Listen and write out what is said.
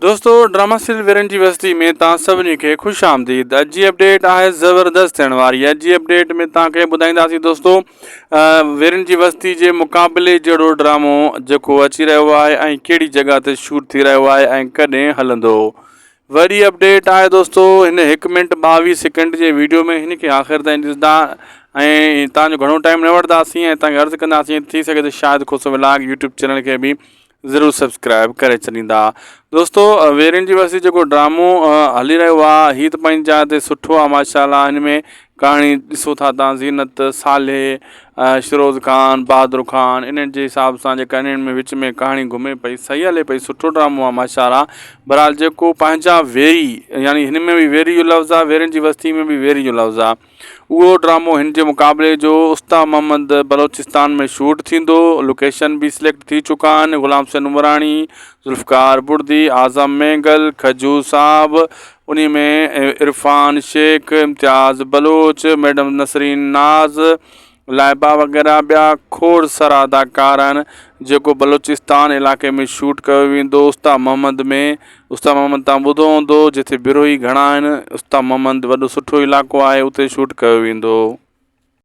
दोस्तों drama serial वीरन जी बस्ती में तव्हां सभिनी खे ख़ुशि आमदीद। अॼु जी अपडेट आहे ज़बरदस्त थियण वारी। अॼु जी अपडेट में तव्हांखे ॿुधाईंदासीं दोस्तों वीरन जी बस्ती जे मुक़ाबले जहिड़ो ड्रामो जेको अची रहियो आहे ऐं कहिड़ी जॻह ते शूट थी रहियो आहे ऐं कॾहिं हलंदो। वरी अपडेट आहे दोस्तों हिन 1 मिंट 22 सेकेंड जे वीडियो में हिन खे आख़िर ताईं ॾिसंदा ऐं तव्हांजो घणो टाइम न वठंदासीं ऐं तव्हांखे अर्ज़ु कंदासीं थी सघे त शायदि खुश व्लॉग यूट्यूब चैनल खे बि ज़रूरु सब्सक्राइब करे छॾींदा। दोस्तों वीरन जी बस्ती जेको ड्रामो हली रहियो आहे हीअ त पंहिंजी जाइ ते सुठो आहे माशाल्लाह। हिन में कहाणी ॾिसो था तव्हां ज़ीनत साले शिरोज़ ख़ान बहादुर ख़ान इन्हनि जे हिसाब सां जेका इन्हनि में विच में कहाणी घुमे पई सही हले पई सुठो ड्रामो आहे माशाल्लाह। बहरहाल जेको पंहिंजा वेरी यानी हिन में बि वेरी जो लफ़्ज़ आहे वीरन जी बस्ती में बि वेरी जो लफ़्ज़ आहे उहो ड्रामो हिन जे मुक़ाबले जो उस्ताद मोहम्मद बलोचिस्तान में शूट थींदो। लोकेशन भी सिलेक्ट थी चुका आहिनि। ग़ुलाम हुसैन उमराणी ज़ुल्फ़कार बुर्दी आज़म मेंगल खजूर साहब उन में इरफान शेख इम्तियाज़ बलोच मैडम नसरीन नाज़ लाइबा वग़ैरह ॿिया खोड़ सारा अदाकार आहिनि जेको बलोचिस्तान इलाइक़े में शूट कयो वेंदो। उस्ताद मोहम्मद में उस्ताद मोहम्मद तव्हां ॿुधो हूंदो जिथे बिरोही घणा आहिनि। उस्ताद मोहम्मद वॾो सुठो इलाइक़ो आहे उते शूट कयो वेंदो।